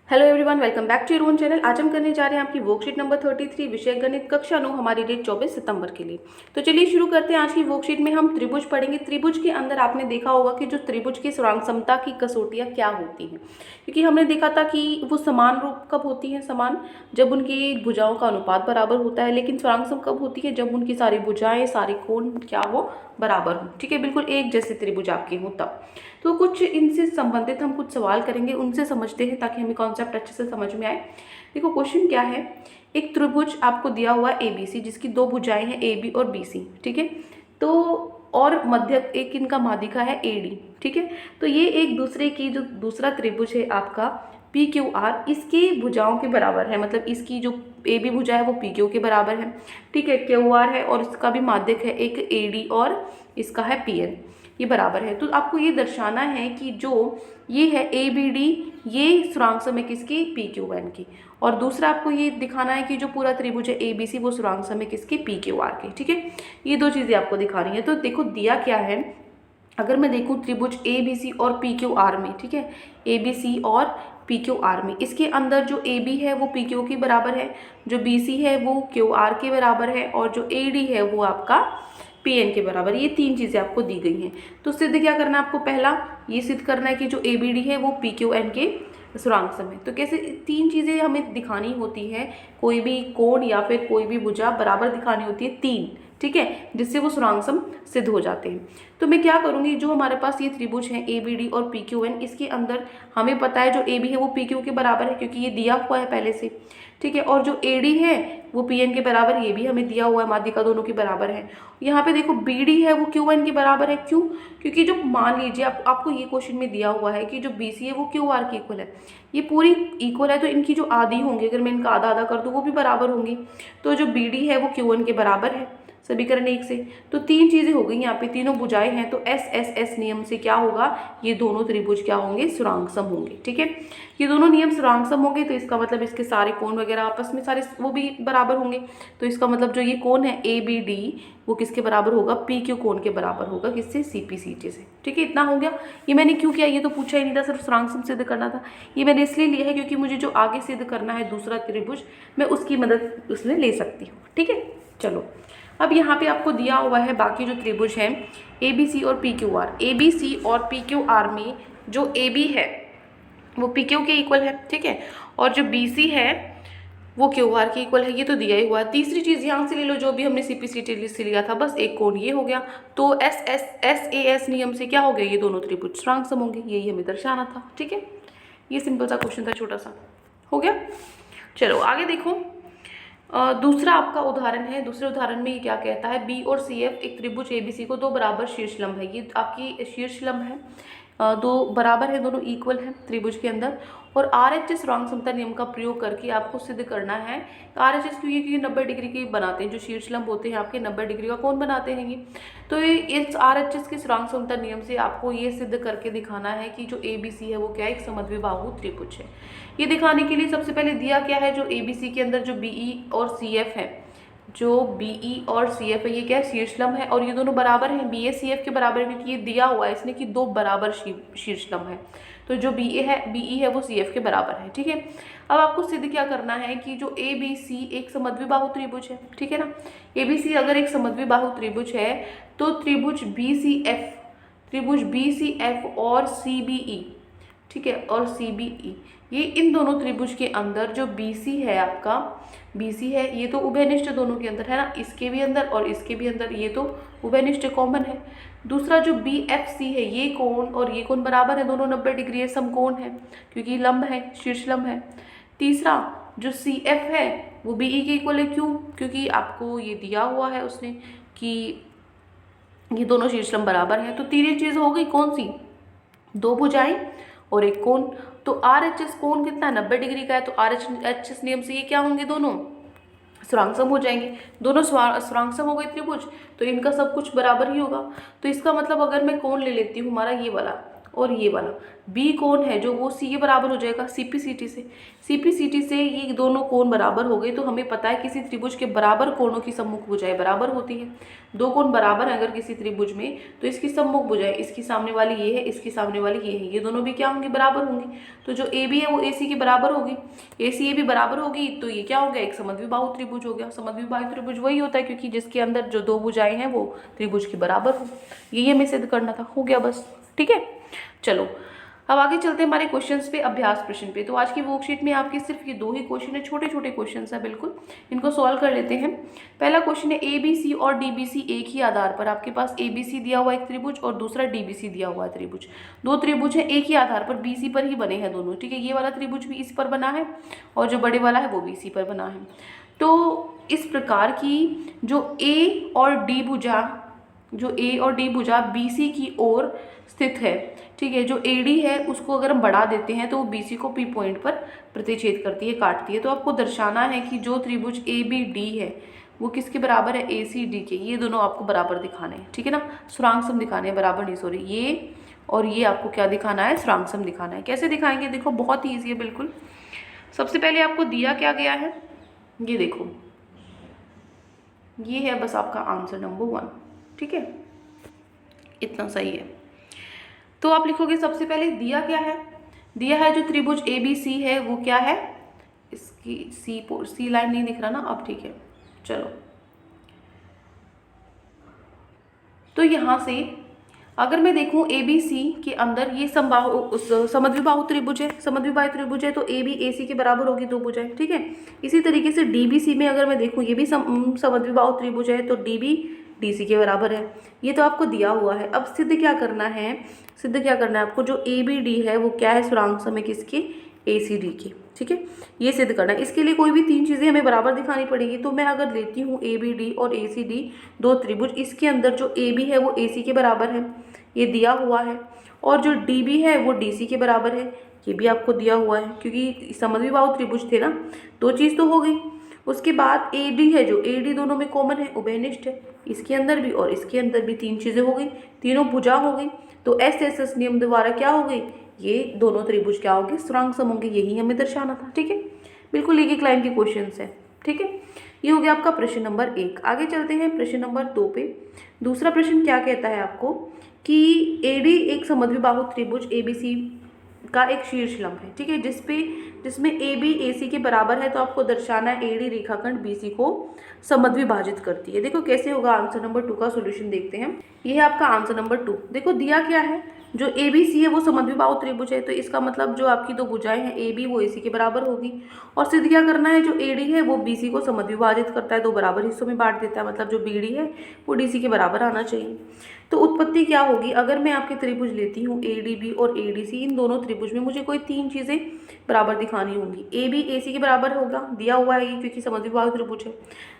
Hello everyone, welcome back to your own channel. आज हम करने जा रहे हैं आपकी वर्कशीट नंबर 33 विषय गणित कक्षा 9, हमारी डेट 24 सितंबर के लिए। तो चलिए शुरू करते हैं। आज की वर्कशीट में हम त्रिभुज पढ़ेंगे। त्रिभुज के अंदर आपने देखा होगा कि जो त्रिभुज की सर्वांग समता की कसौटियाँ क्या होती हैं, क्योंकि हमने देखा था कि वो समान रूप कब होती हैं, समान जब उनकी भुजाओं का अनुपात बराबर होता है। लेकिन सर्वांग सम कब होती है, जब उनकी सारी भुजाएं, सारे कोण क्या हो, बराबर हो। ठीक है, बिल्कुल एक जैसे त्रिभुज आपके हों तब। तो कुछ इनसे संबंधित हम कुछ सवाल करेंगे, उनसे समझते हैं ताकि हमें कॉन्सेप्ट अच्छे से समझ में आए। देखो क्वेश्चन क्या है। एक त्रिभुज आपको दिया हुआ है ABC, जिसकी दो भुजाएं हैं AB और BC। ठीक है, तो और मध्य एक इनका माध्यिका है AD। ठीक है, तो ये एक दूसरे की जो दूसरा त्रिभुज है आपका PQR, इसकी भुजाओं के बराबर है। मतलब इसकी जो AB भुजा है वो PQ के बराबर है। ठीक है, QR है और इसका भी माध्यक है एक AD और इसका है PN, ये बराबर है। तो आपको ये दर्शाना है कि जो ये है ABD, ये सुरांग सम है किसकी, PQN की। और दूसरा आपको ये दिखाना है कि जो पूरा त्रिभुज है ABC वो सुरांग सम है किसकी, PQR की। ठीक है, ये दो चीजें आपको दिखानी है। तो देखो दिया क्या है, अगर मैं देखूं त्रिभुज ABC और PQR में, ठीक है, ABC और PQR में, इसके अंदर जो AB है वो PQ के बराबर है, जो BC है वो QR के बराबर है, और जो AD है वो आपका PN के बराबर। ये तीन चीज़ें आपको दी गई हैं। तो सिद्ध क्या करना है आपको, पहला ये सिद्ध करना है कि जो ABD है वो PQN के सुरांग सम है। तो कैसे तीन चीज़ें हमें दिखानी होती है, कोई भी कोण या फिर कोई भी भुजा बराबर दिखानी होती है, तीन। ठीक है, जिससे वो सुरांग सम सिद्ध हो जाते हैं। तो मैं क्या करूँगी, जो हमारे पास ये त्रिभुज है ABD और PQN, इसके अंदर हमें पता है जो AB है वो PQ के बराबर है, क्योंकि ये दिया हुआ है पहले से। ठीक है, और जो AD है वो PN के बराबर, ये भी हमें दिया हुआ है, माध्यिका दोनों के बराबर है। यहाँ पे देखो BD है वो QN के बराबर है। क्यों? क्योंकि जो मान लीजिए आपको ये क्वेश्चन में दिया हुआ है कि जो BC है वो QR के इक्वल है, ये पूरी इक्वल है, तो इनकी जो आधी होंगे, अगर मैं इनका आधा आधा कर दूँ वो भी बराबर होंगी। तो जो BD है वो QN के बराबर है, समीकरण 1 से। तो तीन चीजें हो गई यहाँ पे, तीनों भुजाएं हैं, तो SSS नियम से क्या होगा, ये दोनों त्रिभुज क्या होंगे, सुरांग सम होंगे। ठीक है, ये दोनों नियम सुरांग सम होंगे, तो इसका मतलब इसके सारे कोण वगैरह आपस में सारे वो भी बराबर होंगे। तो इसका मतलब जो ये कोण है ABD वो किसके बराबर होगा, PQ कोण के बराबर होगा, किससे, CPCT से। ठीक है, इतना हो गया। ये मैंने क्यों किया, ये तो पूछा ही नहीं था, सिर्फ सुरांग सम सिद्ध करना था। ये मैंने इसलिए लिया है क्योंकि मुझे जो आगे सिद्ध करना है दूसरा त्रिभुज, मैं उसकी मदद उसमें ले सकती हूँ। ठीक है, चलो अब यहाँ पे आपको दिया हुआ है बाकी जो त्रिभुज हैं ABC और PQR। ABC और PQR में जो AB है वो PQ के इक्वल है। ठीक है, और जो BC है वो QR के इक्वल है, ये तो दिया ही हुआ है। तीसरी चीज़ यहाँ से ले लो, जो भी हमने CPCT से लिया था, बस एक कोण ये हो गया। तो SAS नियम से क्या हो गया, ये दोनों त्रिभुज सुरांग सम होंगे, यही हमें दर्शाना था। ठीक है, ये सिंपल सा क्वेश्चन था, छोटा सा हो गया। चलो आगे देखो। दूसरा आपका उदाहरण है। दूसरे उदाहरण में ये क्या कहता है, B और CF एक त्रिभुज ABC को दो बराबर शीर्षलंब है। ये आपकी शीर्षलंब है, दो बराबर है, दोनों इक्वल है त्रिभुज के अंदर। और RHS सुरांग समता नियम का प्रयोग करके आपको सिद्ध करना है। RHS क्योंकि 90 डिग्री के बनाते हैं, जो शीर्षलंब होते हैं आपके 90 डिग्री का कोण बनाते हैं ये। तो ये इस RHS के सुरांग समता नियम से आपको ये सिद्ध करके दिखाना है कि जो ABC है वो क्या, एक समद्विबाहु त्रिभुज है। ये दिखाने के लिए सबसे पहले दिया क्या है, जो ABC के अंदर जो BE और CF है, जो BE और CF है, ये क्या है, शीर्षलंब है, और ये दोनों बराबर हैं, BA CF के बराबर है, क्योंकि ये दिया हुआ है इसने कि दो बराबर शीर्षलंब है। तो जो BE है वो CF के बराबर है। ठीक है, अब आपको सिद्ध क्या करना है कि जो ABC एक समद्विबाहु त्रिभुज है। ठीक है ना, ABC अगर एक समद्विबाहु त्रिभुज है तो त्रिभुज BCF और CBE, ठीक है, और CBE, ये इन दोनों त्रिभुज के अंदर जो BC है आपका, BC है ये तो उभयनिष्ठ दोनों के अंदर है ना, इसके भी अंदर और इसके भी अंदर, ये तो उभयनिष्ठ कॉमन है। दूसरा जो BFC है, ये कोण और ये कोण बराबर है, दोनों 90 डिग्री है, समकोण है, क्योंकि लंब है, शीर्षलंब है। तीसरा जो CF है वो BE के इक्वल है। क्यों? क्योंकि आपको ये दिया हुआ है उसने कि ये दोनों शीर्षलंब बराबर हैं। तो तीसरी चीज हो गई कौन सी, दो भुजाएं और एक कोण। तो RHS कोण कितना है, 90 डिग्री का है, तो RHS नियम से ये क्या होंगे, दोनों सुरांग सम हो जाएंगे। दोनों सुरांग सम हो गए त्रिभुज, तो इनका सब कुछ बराबर ही होगा। तो इसका मतलब अगर मैं कोण ले लेती हूँ हमारा ये वाला और ये वाला बी कोण है जो वो सी के बराबर हो जाएगा सीपीसीटी से। सीपीसीटी से ये दोनों कोण बराबर हो गए, तो हमें पता है किसी त्रिभुज के बराबर कोणों की सम्मुख भुजाएं बराबर होती है। दो कोण बराबर है अगर किसी त्रिभुज में, तो इसकी सम्मुख भुजाएं, इसकी सामने वाली ये है, इसकी सामने वाली ये है, ये दोनों भी क्या होंगी, बराबर होंगी। तो जो ए बी है वो ए सी के बराबर होगी, ए सी ए भी बराबर होगी, तो ये क्या हो गया, एक समद्विबाहु त्रिभुज हो गया। समद्विबाहु त्रिभुज वही होता है क्योंकि जिसके अंदर जो दो भुजाएं हैं वो त्रिभुज के बराबर हो। यही हमें सिद्ध करना था, हो गया बस, ठीक है। चलो अब आगे चलते हैं हमारे क्वेश्चंस पे, अभ्यास प्रश्न पे। तो आज की वर्कशीट में आपके सिर्फ ये 2 ही क्वेश्चन है, छोटे छोटे क्वेश्चन है बिल्कुल, इनको सॉल्व कर लेते हैं। पहला क्वेश्चन है ए बी सी और डी बी सी एक ही आधार पर, आपके पास ए बी सी दिया हुआ एक त्रिभुज और दूसरा डी बी सी दिया हुआ त्रिभुज। दो त्रिभुज है एक ही आधार पर, बी सी पर ही बने हैं दोनों, ठीक है। ये वाला त्रिभुज भी इस पर बना है और जो बड़े वाला है वो बी सी पर बना है। तो इस प्रकार की जो ए और डी भुजा बी सी की ओर स्थित है, ठीक है। जो एडी है उसको अगर हम बढ़ा देते हैं तो वो बीसी को पी पॉइंट पर प्रतिच्छेद करती है, काटती है। तो आपको दर्शाना है कि जो त्रिभुज ए बी डी है वो किसके बराबर है, ए सी डी के। ये दोनों आपको बराबर दिखाने हैं, ठीक है ना, सुरांग सम दिखाने हैं, बराबर नहीं सॉरी, ये और ये आपको क्या दिखाना है, सुरांग सम दिखाना है। कैसे दिखाएंगे, देखो बहुत ही ईजी है बिल्कुल। सबसे पहले आपको दिया क्या गया है, ये देखो, ये है बस आपका आंसर नंबर 1, ठीक है, इतना सही है। तो आप लिखोगे सबसे पहले दिया क्या है, दिया है जो त्रिभुज ए बी सी है वो क्या है, इसकी सी लाइन नहीं दिख रहा ना अब, ठीक है। चलो तो यहाँ से अगर मैं देखूं ए बी सी के अंदर ये समद्विबाहु त्रिभुज है, समद्विबाहु त्रिभुज है तो ए बी ए सी के बराबर होगी दो भुजाएं, ठीक है। इसी तरीके से डी बी सी में अगर मैं देखूं ये भी समद्विबाहु त्रिभुज है तो डी बी डी सी के बराबर है। ये तो आपको दिया हुआ है। अब सिद्ध क्या करना है, सिद्ध क्या करना है आपको, जो ए बी डी है वो क्या है, सुरांग सम है किसके, ए सी डी के, ठीक है। ये सिद्ध करना है। इसके लिए कोई भी 3 चीज़ें हमें बराबर दिखानी पड़ेगी। तो मैं अगर लेती हूँ ए बी डी और ए सी डी दो त्रिभुज, इसके अंदर जो ए बी है वो ए सी के बराबर है, ये दिया हुआ है, और जो डी बी है वो डी सी के बराबर है, ये भी आपको दिया हुआ है, क्योंकि समद्विबाहु त्रिभुज थे ना। 2 चीज़ तो हो गई। उसके बाद ए डी है, जो ए डी दोनों में कॉमन है, उभयनिष्ठ है, इसके अंदर भी और इसके अंदर भी 3 चीज़ें हो गई, तीनों भुजा हो गई। तो एस एस एस नियम द्वारा क्या हो गई, ये दोनों त्रिभुज क्या होंगे, सुरांग सम होंगे। यही हमें दर्शाना था, ठीक है। बिल्कुल एक लाइन के क्वेश्चन है, ठीक है। ये हो गया आपका प्रश्न नंबर 1। आगे चलते हैं प्रश्न नंबर 2 पे। दूसरा प्रश्न क्या कहता है आपको कि ए डी एक समद्विबाहु त्रिभुज ए बी सी का एक शीर्ष लंब है, ठीक है, जिसमें ए बी ए सी के बराबर है। तो आपको दर्शाना है ए डी रेखाखंड बी सी को समद्विभाजित करती है। देखो कैसे होगा, आंसर नंबर 2 का सॉल्यूशन देखते हैं। ये है आपका आंसर नंबर 2। देखो दिया क्या है, जो ए बी सी है वो समद्विबाहु त्रिभुज है, तो इसका मतलब जो आपकी दो भुजाएं हैं ए बी वो ए सी के बराबर होगी। और सिद्ध क्या करना है, जो ए डी है वो बी सी को समद्विभाजित करता है, दो बराबर हिस्सों में बांट देता है, मतलब जो बी डी है वो डी सी के बराबर आना चाहिए। तो उत्पत्ति क्या होगी, अगर मैं आपके त्रिभुज लेती हूँ ए डी बी और ए डी सी, इन दोनों त्रिभुज में मुझे कोई 3 चीज़ें बराबर दिखानी होंगी। ए बी ए सी के बराबर होगा, दिया हुआ है ये क्योंकि समद्विबाहु त्रिभुज है।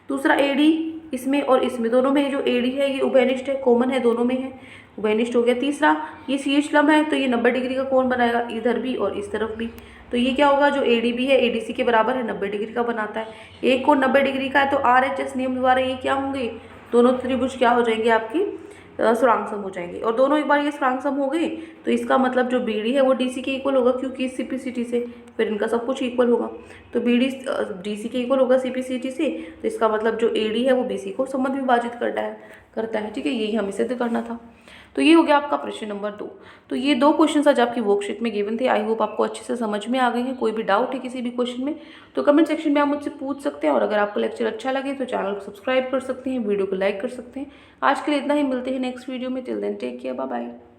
दूसरा ए डी इसमें और इसमें दोनों में, जो ए डी है ये उभयनिष्ठ है, कॉमन है, दोनों में है, उभयनिष्ठ हो गया। तीसरा ये शीर्ष लंब है तो ये 90 डिग्री का कोण बनाएगा, इधर भी और इस तरफ भी। तो ये क्या होगा, जो ए डी बी है ए डी सी के बराबर है, 90 डिग्री का बनाता है। एक कोण 90 डिग्री का है तो आर एच एस नियम द्वारा ये क्या होंगे, दोनों त्रिभुज क्या हो जाएंगे, आपकी सुरांग सम हो जाएंगे। और दोनों एक बार ये सुरांग सम हो गए तो इसका मतलब जो बी डी है वो डी सी के इक्वल होगा, क्योंकि सी पी सी टी से फिर इनका सब कुछ इक्वल होगा। तो बी डी डी सी के इक्वल होगा सी पी सी टी से, तो इसका मतलब जो ए डी है वो बी सी को समद्विभाजित करता है, ठीक है। यही हमें सिद्ध करना था। तो ये हो गया आपका प्रश्न नंबर 2। तो ये 2 क्वेश्चन आज आपकी वर्कशीट में गिवन थे। आई होप आपको अच्छे से समझ में आ गए हैं। कोई भी डाउट है किसी भी क्वेश्चन में तो कमेंट सेक्शन में आप मुझसे पूछ सकते हैं। और अगर आपको लेक्चर अच्छा लगे तो चैनल को सब्सक्राइब कर सकते हैं, वीडियो को लाइक कर सकते हैं। आज के लिए इतना ही, मिलते हैं नेक्स्ट वीडियो में। Till then take care, bye bye.